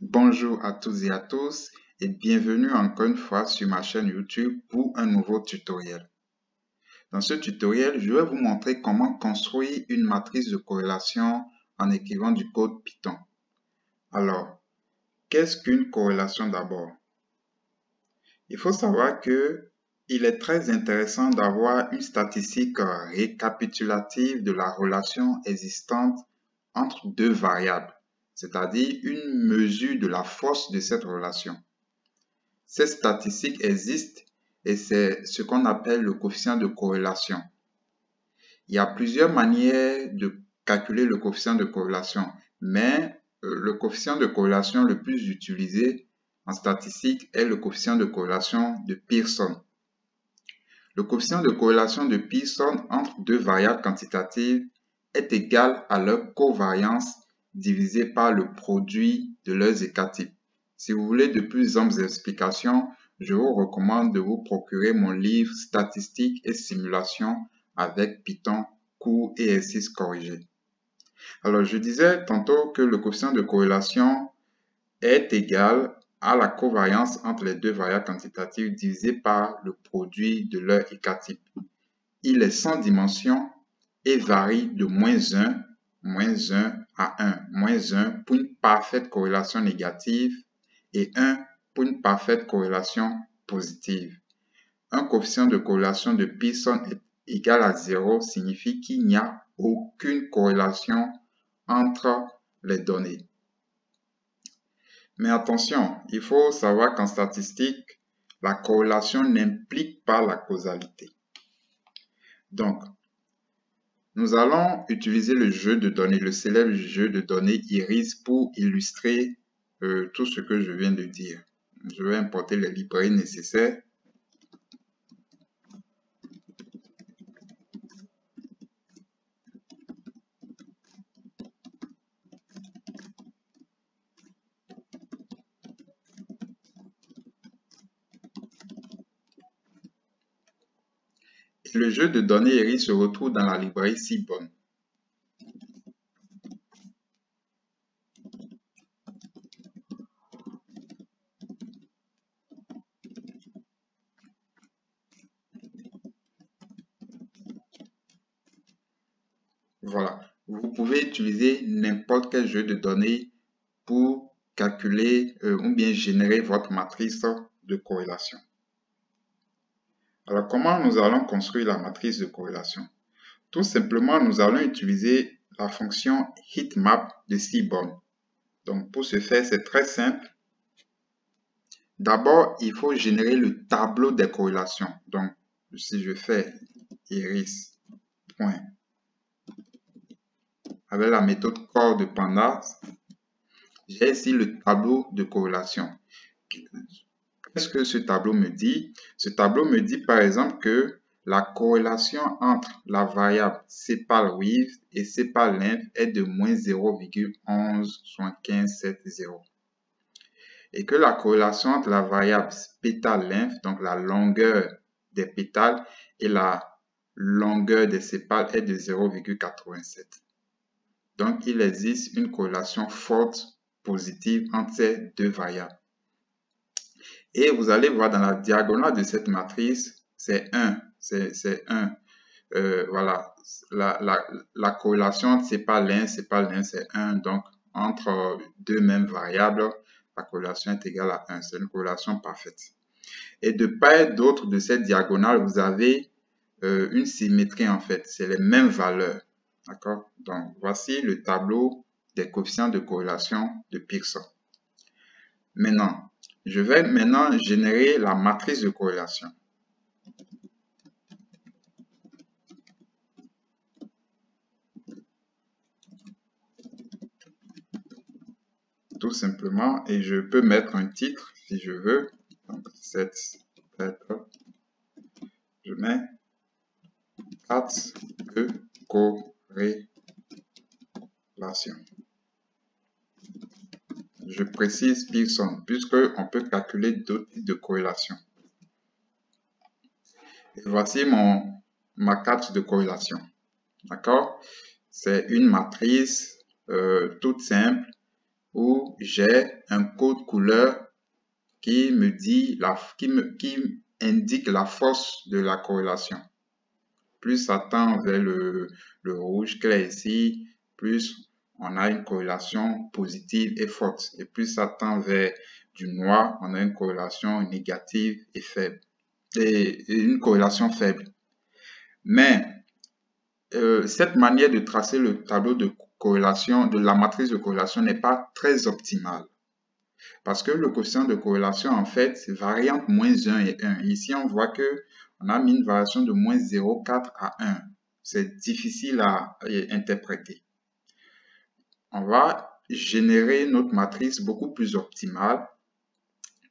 Bonjour à tous et à tous et bienvenue encore une fois sur ma chaîne YouTube pour un nouveau tutoriel. Dans ce tutoriel, je vais vous montrer comment construire une matrice de corrélation en écrivant du code Python. Alors, qu'est-ce qu'une corrélation d'abord? Il faut savoir que il est très intéressant d'avoir une statistique récapitulative de la relation existante entre deux variables, c'est-à-dire une mesure de la force de cette relation. Ces statistiques existent et c'est ce qu'on appelle le coefficient de corrélation. Il y a plusieurs manières de calculer le coefficient de corrélation, mais le coefficient de corrélation le plus utilisé en statistique est le coefficient de corrélation de Pearson. Le coefficient de corrélation de Pearson entre deux variables quantitatives est égal à leur covariance divisé par le produit de leurs écarts-types. Si vous voulez de plus amples explications, je vous recommande de vous procurer mon livre Statistiques et simulations avec Python, cours et exercices corrigés. Alors, je disais tantôt que le coefficient de corrélation est égal à la covariance entre les deux variables quantitatives divisé par le produit de leur écart-type. Il est sans dimension et varie de -1 à 1. -1 pour une parfaite corrélation négative et 1 pour une parfaite corrélation positive. Un coefficient de corrélation de Pearson est égal à 0 signifie qu'il n'y a aucune corrélation entre les données. Mais attention, il faut savoir qu'en statistique, la corrélation n'implique pas la causalité. Donc, nous allons utiliser le jeu de données, le célèbre jeu de données Iris pour illustrer tout ce que je viens de dire. Je vais importer les librairies nécessaires. Le jeu de données Iris se retrouve dans la librairie Seaborn. Voilà. Vous pouvez utiliser n'importe quel jeu de données pour calculer ou bien générer votre matrice de corrélation. Alors, comment nous allons construire la matrice de corrélation? Tout simplement, nous allons utiliser la fonction heatmap de Seaborn. Donc, pour ce faire, c'est très simple. D'abord, il faut générer le tableau des corrélations. Donc, si je fais iris, point, avec la méthode corps de pandas, j'ai ici le tableau de corrélation. Qu'est-ce que ce tableau me dit? Ce tableau me dit par exemple que la corrélation entre la variable sepal-width et sepal-length est de -0,117570. Et que la corrélation entre la variable pétale-length, donc la longueur des pétales, et la longueur des sépales est de 0,87. Donc, il existe une corrélation forte positive entre ces deux variables. Et vous allez voir dans la diagonale de cette matrice, c'est 1. Voilà, la corrélation entre sépales-length, c'est 1. Donc, entre deux mêmes variables, la corrélation est égale à 1. C'est une corrélation parfaite. Et de part et d'autre de cette diagonale, vous avez une symétrie en fait. C'est les mêmes valeurs. D'accord? Donc, voici le tableau des coefficients de corrélation de Pearson. Maintenant, je vais maintenant générer la matrice de corrélation. Tout simplement, et je peux mettre un titre si je veux. Donc, cette lettre, je mets maths de corrélation. Je précise Pearson, puisqu'on peut calculer d'autres types de corrélation. Et voici ma carte de corrélation. D'accord? C'est une matrice toute simple où j'ai un code couleur qui me dit qui indique la force de la corrélation. Plus ça tend vers le rouge clair ici, plus on a une corrélation positive et forte. Et plus ça tend vers du noir, on a une corrélation négative et faible. Et une corrélation faible. Mais cette manière de tracer le tableau de corrélation, de la matrice de corrélation n'est pas très optimale. Parce que le coefficient de corrélation, en fait, varie entre -1 et 1. Ici, on voit que on a mis une variation de -0,4 à 1. C'est difficile à interpréter. On va générer notre matrice beaucoup plus optimale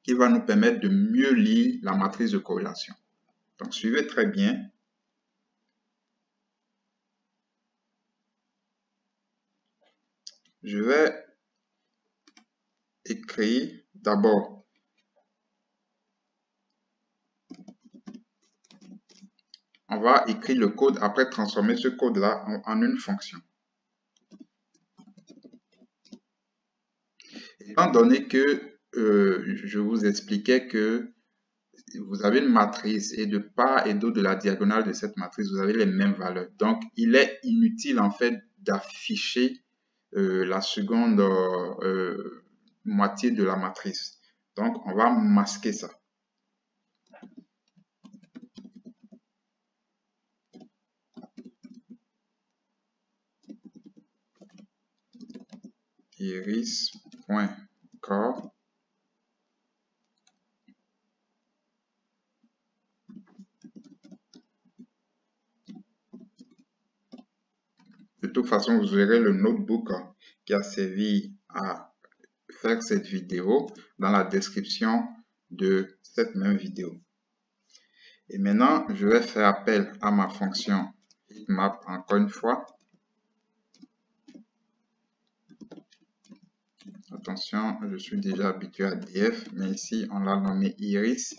qui va nous permettre de mieux lire la matrice de corrélation. Donc, suivez très bien. Je vais écrire d'abord on va écrire le code, après transformer ce code-là en une fonction. Étant donné que je vous expliquais que vous avez une matrice et de part et d'autre de la diagonale de cette matrice, vous avez les mêmes valeurs. Donc, il est inutile en fait d'afficher la seconde moitié de la matrice. Donc, on va masquer ça. Iris.corps. De toute façon, vous verrez le notebook qui a servi à faire cette vidéo dans la description de cette même vidéo. Et maintenant, je vais faire appel à ma fonction heatmap encore une fois. Attention, je suis déjà habitué à df, mais ici, on l'a nommé iris.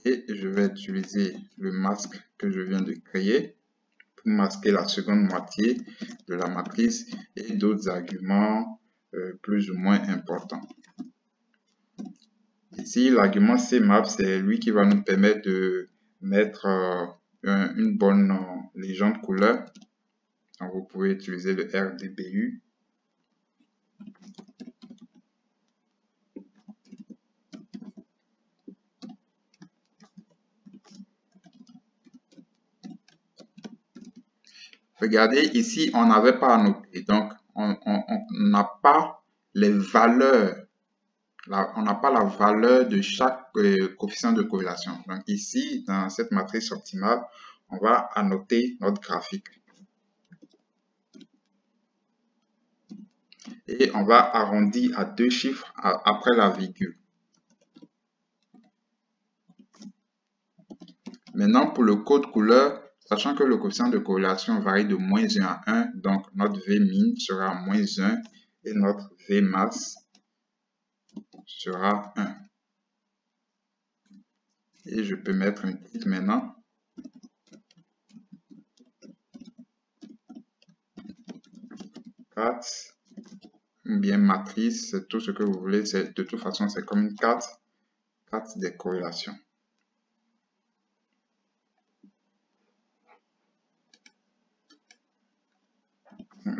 Et je vais utiliser le masque que je viens de créer pour masquer la seconde moitié de la matrice et d'autres arguments plus ou moins importants. Ici, l'argument cmap, c'est lui qui va nous permettre de mettre une bonne légende couleur. Donc, vous pouvez utiliser le RDBU. Regardez, ici, on n'avait pas à noter. Donc, on n'a pas les valeurs. On n'a pas la valeur de chaque coefficient de corrélation. Donc, ici, dans cette matrice optimale, on va annoter notre graphique. Et on va arrondir à 2 chiffres après la virgule. Maintenant, pour le code couleur, sachant que le coefficient de corrélation varie de -1 à 1, donc notre Vmin sera -1 et notre Vmax sera 1. Et je peux mettre un titre maintenant. Carte, ou bien matrice, c'est tout ce que vous voulez. De toute façon, c'est comme une carte des corrélations.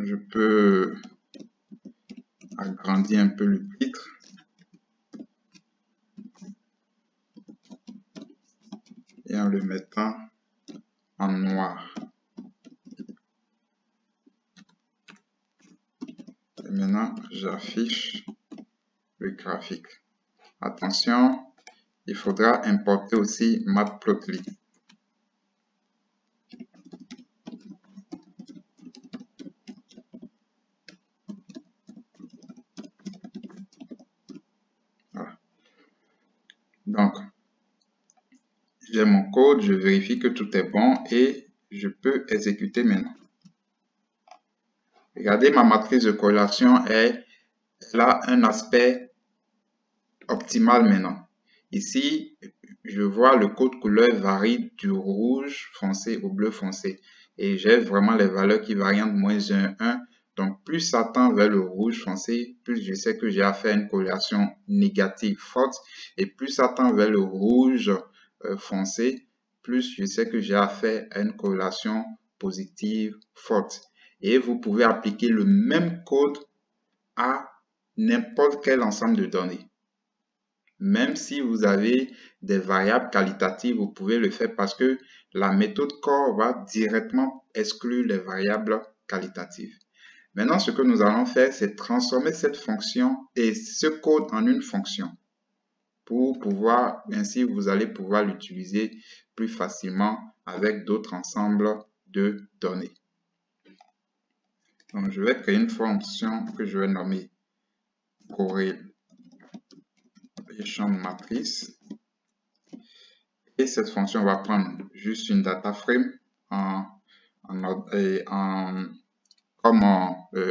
Je peux agrandir un peu le titre. Et en le mettant en noir. Et maintenant, j'affiche le graphique. Attention, il faudra importer aussi Matplotlib. Voilà. Donc, j'ai mon code, je vérifie que tout est bon et je peux exécuter maintenant. Regardez, ma matrice de corrélation, elle a un aspect optimal maintenant. Ici, je vois le code couleur varie du rouge foncé au bleu foncé. Et j'ai vraiment les valeurs qui varient entre -1, 1, Donc, plus ça tend vers le rouge foncé, plus je sais que j'ai affaire à une corrélation négative forte. Et plus ça tend vers le rouge foncé, plus je sais que j'ai affaire à une corrélation positive forte. Et vous pouvez appliquer le même code à n'importe quel ensemble de données. Même si vous avez des variables qualitatives, vous pouvez le faire parce que la méthode core va directement exclure les variables qualitatives. Maintenant, ce que nous allons faire, c'est transformer cette fonction et ce code en une fonction pour pouvoir, ainsi vous allez pouvoir l'utiliser plus facilement avec d'autres ensembles de données. Donc, je vais créer une fonction que je vais nommer corrélation matrice. Et cette fonction va prendre juste une data frame comme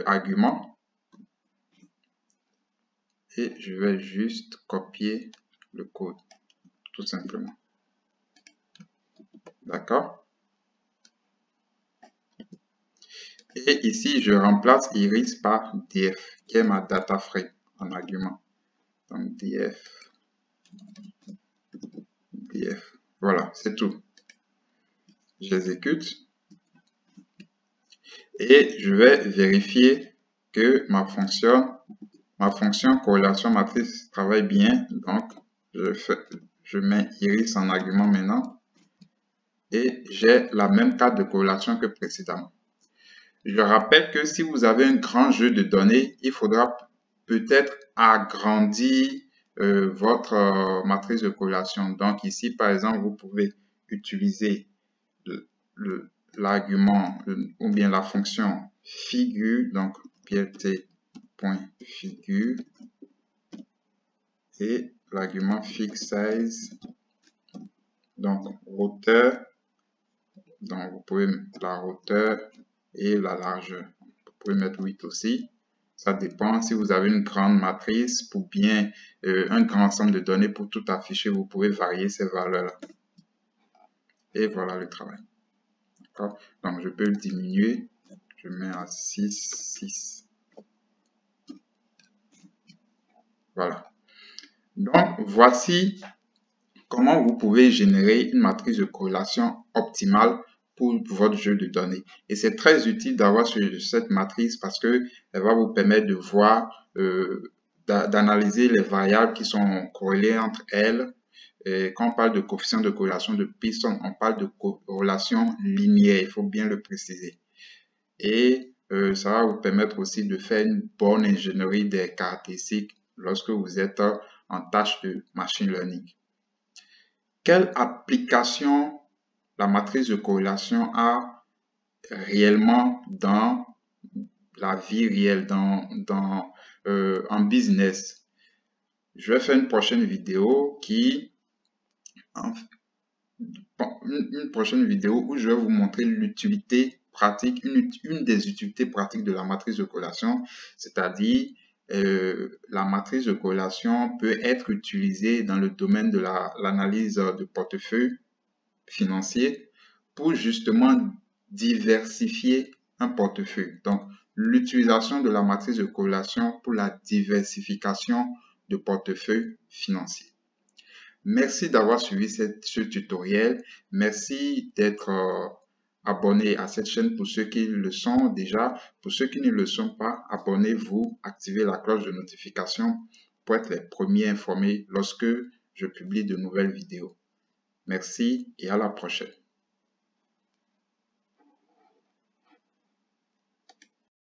argument. Et je vais juste copier le code, tout simplement. D'accord? Et ici, je remplace iris par df, qui est ma data frame en argument. Donc, df. Voilà, c'est tout. J'exécute. Et je vais vérifier que ma fonction corrélation matrice travaille bien. Donc, je mets iris en argument maintenant. Et j'ai la même carte de corrélation que précédemment. Je rappelle que si vous avez un grand jeu de données, il faudra peut-être agrandir votre matrice de corrélation. Donc ici, par exemple, vous pouvez utiliser l'argument ou bien la fonction figure, donc pt.figure et l'argument fixsize, donc hauteur, donc vous pouvez mettre la hauteur et la largeur. Vous pouvez mettre 8 aussi. Ça dépend si vous avez une grande matrice pour bien un grand ensemble de données pour tout afficher, vous pouvez varier ces valeurs-là. Et voilà le travail. D'accord? Donc je peux le diminuer. Je mets à 6. Voilà. Donc voici comment vous pouvez générer une matrice de corrélation optimale pour votre jeu de données. Et c'est très utile d'avoir cette matrice parce que elle va vous permettre de voir, d'analyser les variables qui sont corrélées entre elles. Et quand on parle de coefficient de corrélation de Pearson, on parle de corrélation linéaire, il faut bien le préciser. Et ça va vous permettre aussi de faire une bonne ingénierie des caractéristiques lorsque vous êtes en tâche de machine learning. Quelle application la matrice de corrélation a réellement dans la vie réelle, en business? Je vais faire une prochaine vidéo où je vais vous montrer l'utilité pratique, une des utilités pratiques de la matrice de corrélation, c'est-à-dire la matrice de corrélation peut être utilisée dans le domaine de l'analyse de portefeuille financier pour justement diversifier un portefeuille. Donc, l'utilisation de la matrice de corrélation pour la diversification de portefeuille financier. Merci d'avoir suivi ce tutoriel. Merci d'être abonné à cette chaîne pour ceux qui le sont déjà. Pour ceux qui ne le sont pas, abonnez-vous, activez la cloche de notification pour être les premiers informés lorsque je publie de nouvelles vidéos. Merci et à la prochaine.